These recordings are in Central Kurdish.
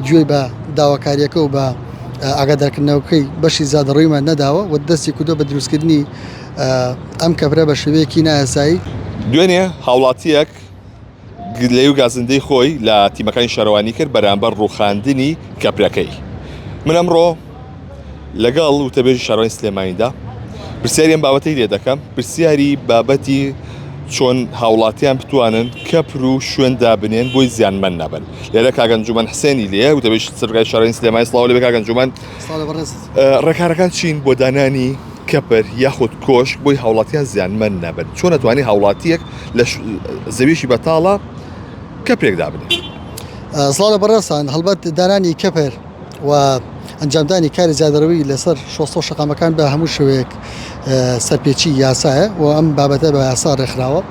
گوێی بە داواکاریەکە و بە ئاگادارکردنەوەکەی بەشی زیادەڕۆیمان نەداوە و دەستی کردو بە دروستکردنی ئەم کەبرە بە شێوەیەکی نایاسایی. دوێنێ هاوڵاتیەک لێو گازندەی خۆی لە تیمەکانی شارەوانی کرد بەرامبەر ڕووخاندنی کەپرەکەی. من ئەمڕۆ لەگەڵ وتەبێژی شارەوانی سلێمانیدا پرسیاری ئەم بابەتەی لێ دەکەم، پرسیاری بابەتی چۆن هاوڵاتیان بتوانن کەپر و شوێن دابنێن بۆی زیانمەند نەبن. لێرە کاگەنجومەن حسێنی لێ وتەبێژی سەرۆکای شارەوانی سلێمانی سڵاو لەبێ کاگەنجومەن. ڕێکارەکان چین بۆ دانانی کەپر یاخود کۆشک بۆی هاوڵاتیان زیانمەند نەبن؟ چۆن نەتوانێت هاوڵاتیەک لە زەویشی بەتاڵە کەپرێک دابنێت؟ سڵاو بەڕێستان، هەڵبەت دانانی کەپر و ئەنجامدانی کاری زیادەڕەوی لەسەر شۆستە و شەقامەکان بە هەموو شوەیەک سەرپێچی یاسایە و ئەم بابەتە بە یاسا ڕێکخراوە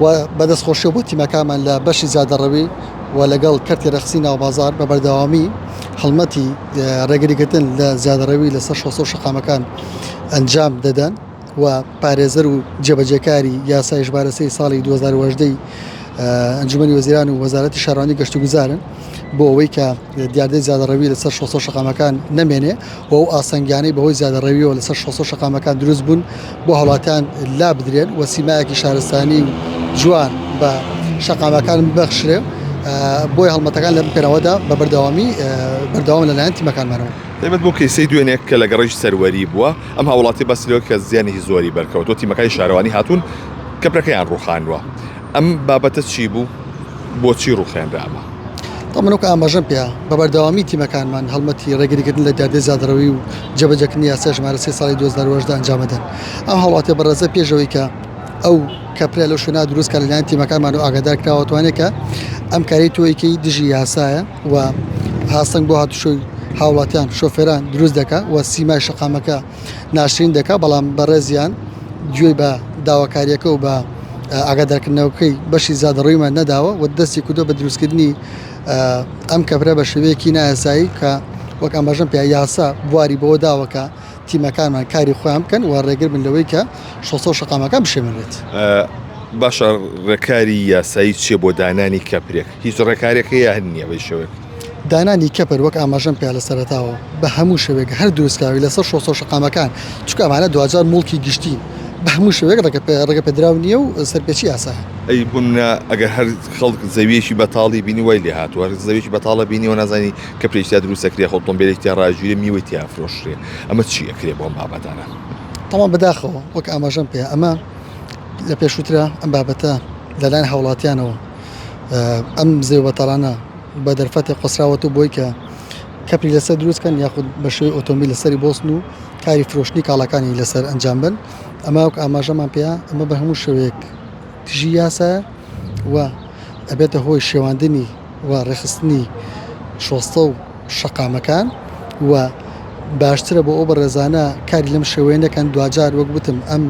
و بەدەستخۆشی بۆ تیمەکانمان لە بەشی زیادەڕەوی و لەگەڵ کەرتی رەخسی ناوبازار بە بەردەوامی هەڵمەتی ڕێگریکردن لە زیادەڕەوی لەسەر شۆستە و شەقامەکان ئەنجام دەدەن و پارێزەر و جێبەجێکاری یاسای ژمارە 3 ساڵی 2018 ئەنجومەنی وەزیران و وەزارەتی شارەوانی گەشت و گوزارن بۆ ئەوەی کە دیاردەی زیادەڕەوی لەسەر شۆستە و شەقامەکان نەمێنێ و ئەو ئاسەنگیانەی بەهۆی زیادەڕەویەوە لەسەر شۆستە و شەقامەکان دروست بوون بۆ هەوڵاتیان لا بدرێن و سیمایەکی شارستانی جوان بە شەقامەکان ببەخشرێ بۆی هەڵمەتەکان لەم پێناوەدا بە بەردەوام لەلایەن تیمەکانمانەوە. دەبێت بۆ کەیسەی دوێنێک کە لە گەڕێژی سەروەری بووە ئەم هاوڵاتی بەسلەوە کە زیانی زۆری بەرکەوتۆ تیمەکانی شارەوانی هاتوون کەپرەکەیان ڕووخاندووە. ئەم بابەتە چی بوو؟ بۆچی ڕووخێنراوە؟ تەمەنۆکە ئاماژەم پێە بە بەردەوامی تیمەکانمان هەڵمەتی ڕێگریکردن لە دیاردەی زیادەڕەوی و جێبەجێکردنی یاسای ژمارە 3 ساڵی 2018 ئەنجامەدەن. ئەم هەوڵاتیە بەڕێزە پێشەوەی کە ئەو کەپرە لەو شوێنە دروستکە لەلایەن تیمەکانمان و ئاگادار کراوە توانێت کە ئەم کاری تۆیەکەی دژی یاسایە و هاستنگ بۆ هاتوشۆی هاوڵاتیان شۆفێران دروست دەکات و سیمای شەقامەکە ناشرین دەکات، بەڵام بەڕێزیان گوێی بە داواکاریەکە و بە ئاگادارکردنەوەکەی بەشی زیادەڕۆیمان نەداوە و دەستی کردو بە دروستکردنی ئەم کەپرە بە شێوەیەکی نایاسایی کە وەک ئاماژەم پێ یاسا بواری بەوە داوەکە تیمەکانمان کاری خۆیان بکەن و ڕێگر بن لەوەی کە شۆستە و شەقامەکان بشێمێنێت. باشە، ڕێکاری یاسایی چیە بۆ دانانی کەپرێک؟ هیچ ڕێکارێکە یا هەنیە بەی شێوەیە؟ دانانی کەپر وەک ئاماژەم پێ لە سەرەتاوە بە هەموو شێوەیەک هەر دروستکراوی لەسەر شۆستە و شەقامەکان، چونکە ئەمانە دوجار مڵکی گشتین بە هەموو شوێک ڕێگە پێدراو نییە و سەرپێچی یاسایە. ئەی بوونە ئەگەر هەر خەڵک زەویەکی بەتاڵی بینی وای لێ هاتووە، زەویەکی بەتاڵە بینی و نازانی کە پێشتیا دروستەکرێ خۆتۆمبیلێکی تیا ڕاژوورە میوەی تیا فرۆشرێ. ئەمە چی ئەکرێ بۆ ئەم بابەتانە؟ تەمام بەداخەوە وەک ئاماژەم پێ ئەمە لە پێشووترە ئەم بابەتە لەلایەن هاوڵاتیانەوە ئەم زێو بەتاڵانە بە دەرفەتی قۆسراوەتە بۆی کە کەپری لەسەر دروستکەن یاخود بە شێوەی ئۆتۆمبیل لەسەری بۆسن و کاری فرۆشتنی کاڵەکانی لەسەر ئەنجام بن. ئەمە وەک ئاماژەمان پێە ئەمە بە هەموو شوێک تژی یاسایە و ئەبێتە هۆی شێواندنی و ڕێخستنی شۆستە و شەقامەکان و باشترە بۆ ئەو بەڕێزانە کاری لەم شێوەیە نەکەن دوجار وەک بتم ئەم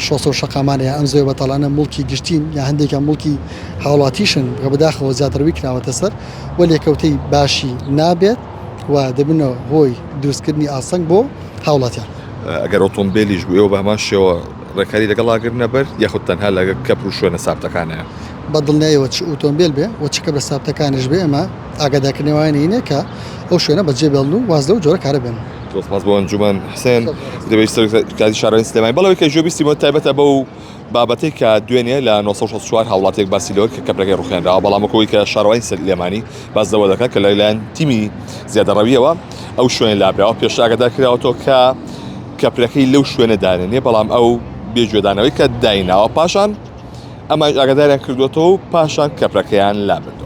شۆستە و شەقامانە یا ئەم زێو بەتاڵانە مڵکی گشتین یا هەندێکیان مڵکی هاوڵاتیشن کە بەداخەوە زیاترەوەی کراوەتە سەر و لێکەوتەی باشی نابێت و دەبنەوە هۆی دروستکردنی ئاسەنگ بۆ هاوڵاتیان. ئەگەر ئۆتۆمبیلیش بووێ بە هەمان شێوە ڕێکاری لەگەڵاگر نەبەر یاخود تەنها لەگە کەپر و شوێنە سابتەکانەیە بە دڵنیایەوە چ ئۆتۆمبیل بێ و چ کەپرە سابتەکانش بێ ئەمە ئاگادارکردنەوەیان هینێ کە ئەو شوێنە بەجێ بێڵن و واز لەو جۆرە کارە بێن. دۆستماز بۆ ئەنجومەن حسێن دەبێت سەرۆکای شارەوانی سلێمانی بەڵەوەی کە ژۆبیستی بۆ تایبەتە بەو بابەتەی کە دوێنێ لە 1964 هاوڵاتێک باسی لەوە کە کەپرەکەی ڕوخێنراوە، بەڵام وەکەوەی کە شارەوانی سلێمانی باس لەوە دەکات کە لەلایەن تیمی زیادەڕەویەوە ئەو شوێنە لابراوە پێش ئاگادار کراوەتەوە کە کەپرەکەی لەو شوێنە دانێنێ، بەڵام ئەو بێگوێدانەوەی کە دایناوە پاشان ئەمە ئاگاداریان کردوێتەوە و پاشان کەپرەکەیان لابردووە.